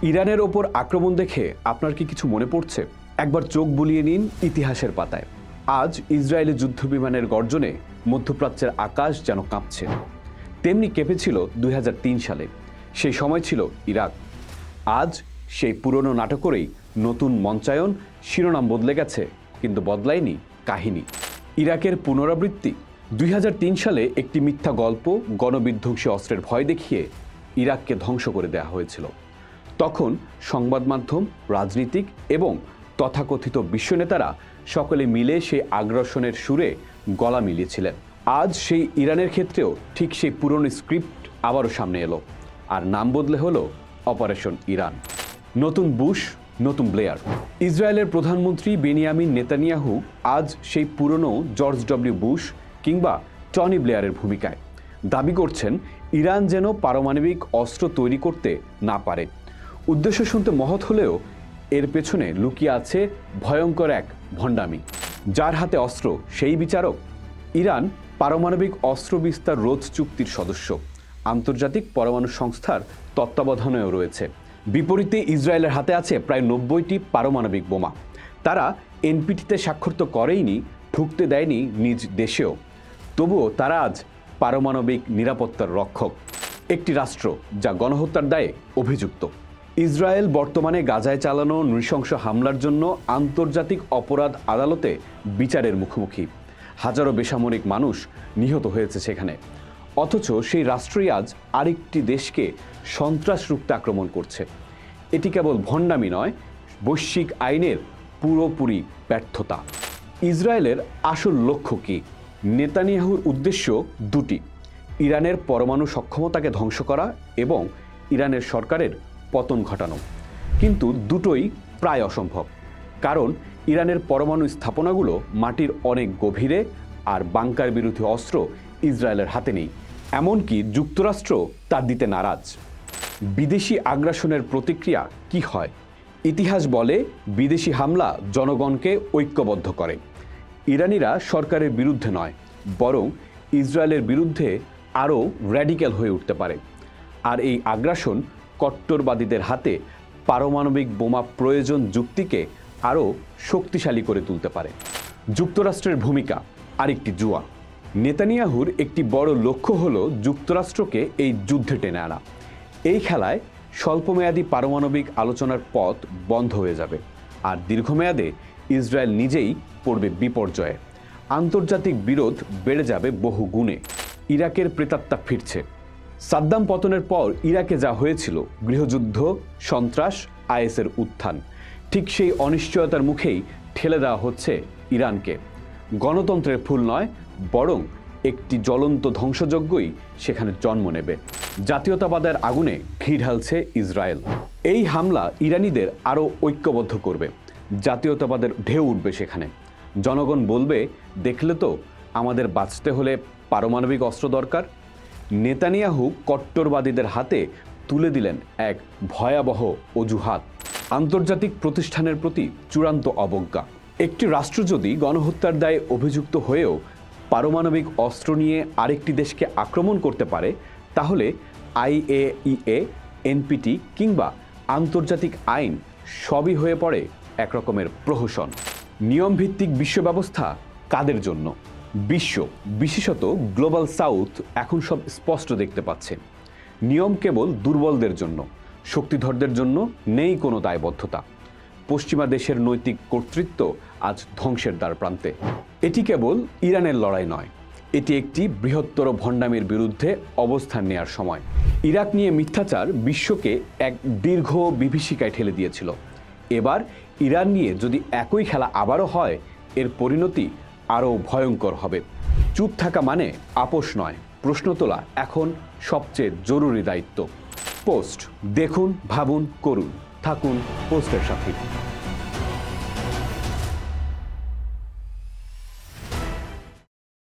ইরানের ওপর আক্রমণ দেখে আপনার কি কিছু মনে পড়ছে? একবার চোখ বুলিয়ে নিন ইতিহাসের পাতায়। আজ ইসরায়েলি যুদ্ধবিমানের গর্জনে মধ্যপ্রাচ্যের আকাশ যেন কাঁপছে। তেমনি কেঁপেছিল 2003 সালে। সেই সময় ছিল ইরাক। আজ সেই পুরনো নাটকেরই নতুন মঞ্চায়ন, শিরোনাম বদলে গেছে, কিন্তু বদলায়নি কাহিনী। ইরাকের পুনরাবৃত্তি। 2003 সালে একটি মিথ্যা গল্প, গণবিধ্বংসী অস্ত্রের ভয় দেখিয়ে ইরাককে ধ্বংস করে দেওয়া হয়েছিল। তখন সংবাদ মাধ্যম, রাজনীতিক এবং তথাকথিত বিশ্বনেতারা সকলে মিলে সেই আগ্রাসনের সুরে গলা মিলিয়েছিলেন। আজ সেই ইরানের ক্ষেত্রেও ঠিক সেই পুরনো স্ক্রিপ্ট আবারও সামনে এলো, আর নাম বদলে হলো অপারেশন ইরান। নতুন বুশ, নতুন ব্লেয়ার। ইসরায়েলের প্রধানমন্ত্রী বেনিয়ামিন নেতানিয়াহু আজ সেই পুরনো জর্জ ডব্লিউ বুশ কিংবা টনি ব্লেয়ারের ভূমিকায়। দাবি করছেন ইরান যেন পারমাণবিক অস্ত্র তৈরি করতে না পারে। উদ্দেশ্য শুনতে মহৎ হলেও এর পেছনে লুকিয়ে আছে ভয়ঙ্কর এক ভণ্ডামি। যার হাতে অস্ত্র সেই বিচারক। ইরান পারমাণবিক অস্ত্র বিস্তার রোধ চুক্তির সদস্য, আন্তর্জাতিক পরমাণু সংস্থার তত্ত্বাবধানেও রয়েছে। বিপরীতে ইসরায়েলের হাতে আছে প্রায় 90টি পারমাণবিক বোমা। তারা এনপিটিতে স্বাক্ষর তো করেইনি, ঢুকতে দেয়নি নিজ দেশেও। তবুও তারা আজ পারমাণবিক নিরাপত্তার রক্ষক। একটি রাষ্ট্র যা গণহত্যার দায়ে অভিযুক্ত। ইসরায়েল বর্তমানে গাজায় চালানো নৃশংস হামলার জন্য আন্তর্জাতিক অপরাধ আদালতে বিচারের মুখোমুখি। হাজারো বেসামরিক মানুষ নিহত হয়েছে সেখানে। অথচ সেই রাষ্ট্রই আজ আরেকটি দেশকে সন্ত্রাস রুখতে আক্রমণ করছে। এটি কেবল ভণ্ডামি নয়, বৈশ্বিক আইনের পুরোপুরি ব্যর্থতা। ইসরায়েলের আসল লক্ষ্য কী? নেতানিয়াহুর উদ্দেশ্য দুটি: ইরানের পরমাণু সক্ষমতাকে ধ্বংস করা এবং ইরানের সরকারের পতন ঘটানো। কিন্তু দুটোই প্রায় অসম্ভব, কারণ ইরানের পরমাণু স্থাপনাগুলো মাটির অনেক গভীরে, আর বাংকার বিরোধী অস্ত্র ইসরায়েলের হাতে নেই। এমনকি যুক্তরাষ্ট্র তা দিতে নারাজ। বিদেশি আগ্রাসনের প্রতিক্রিয়া কি হয়? ইতিহাস বলে বিদেশি হামলা জনগণকে ঐক্যবদ্ধ করে। ইরানিরা সরকারের বিরুদ্ধে নয়, বরং ইসরায়েলের বিরুদ্ধে আরও র্যাডিক্যাল হয়ে উঠতে পারে। আর এই আগ্রাসন কট্টরবাদীদের হাতে পারমাণবিক বোমা প্রয়োজন যুক্তিকে আরও শক্তিশালী করে তুলতে পারে। যুক্তরাষ্ট্রের ভূমিকা আরেকটি জুয়া। নেতানিয়াহুর একটি বড় লক্ষ্য হলো যুক্তরাষ্ট্রকে এই যুদ্ধে টেনে আনা। এই খেলায় স্বল্পমেয়াদী পারমাণবিক আলোচনার পথ বন্ধ হয়ে যাবে, আর দীর্ঘমেয়াদে ইসরায়েল নিজেই পড়বে বিপর্যয়ে। আন্তর্জাতিক বিরোধ বেড়ে যাবে বহু গুণে। ইরাকের প্রেতাত্মা ফিরছে। সাদ্দাম পতনের পর ইরাকে যা হয়েছিল, গৃহযুদ্ধ, সন্ত্রাস, আইএসের উত্থান, ঠিক সেই অনিশ্চয়তার মুখেই ঠেলে দেওয়া হচ্ছে ইরানকে। গণতন্ত্রের ফুল নয়, বরং একটি জ্বলন্ত ধ্বংসযজ্ঞই সেখানে জন্ম নেবে। জাতীয়তাবাদের আগুনে ঘি ঢালছে ইসরায়েল। এই হামলা ইরানিদের আরও ঐক্যবদ্ধ করবে। জাতীয়তাবাদের ঢেউ উঠবে সেখানে। জনগণ বলবে, দেখলে তো, আমাদের বাঁচতে হলে পারমাণবিক অস্ত্র দরকার। নেতানিয়াহু কট্টরবাদীদের হাতে তুলে দিলেন এক ভয়াবহ অজুহাত: আন্তর্জাতিক প্রতিষ্ঠানের প্রতি চূড়ান্ত অবজ্ঞা। একটি রাষ্ট্র যদি গণহত্যার দায়ে অভিযুক্ত হয়েও পারমাণবিক অস্ত্র নিয়ে আরেকটি দেশকে আক্রমণ করতে পারে, তাহলে IAEA, NPT কিংবা আন্তর্জাতিক আইন সবই হয়ে পড়ে একরকমের প্রহসন। নিয়মভিত্তিক বিশ্ব ব্যবস্থা কাদের জন্য? বিশ্ব, বিশেষত গ্লোবাল সাউথ এখন সব স্পষ্ট দেখতে পাচ্ছে। নিয়ম কেবল দুর্বলদের জন্য, শক্তিধরদের জন্য নেই কোনো দায়বদ্ধতা। পশ্চিমা দেশের নৈতিক কর্তৃত্ব আজ ধ্বংসের দ্বার প্রান্তে। এটি কেবল ইরানের লড়াই নয়, এটি একটি বৃহত্তর ভণ্ডামির বিরুদ্ধে অবস্থান নেয়ার সময়। ইরাক নিয়ে মিথ্যাচার বিশ্বকে এক দীর্ঘ বিভীষিকায় ঠেলে দিয়েছিল। এবার ইরান নিয়ে যদি একই খেলা আবারও হয়, এর পরিণতি আরও ভয়ঙ্কর হবে। চুপ থাকা মানে আপোষ নয়, প্রশ্ন তোলা এখন সবচেয়ে জরুরি দায়িত্ব। পোস্ট দেখুন, ভাবুন, করুন, থাকুন পোস্টের সাথে।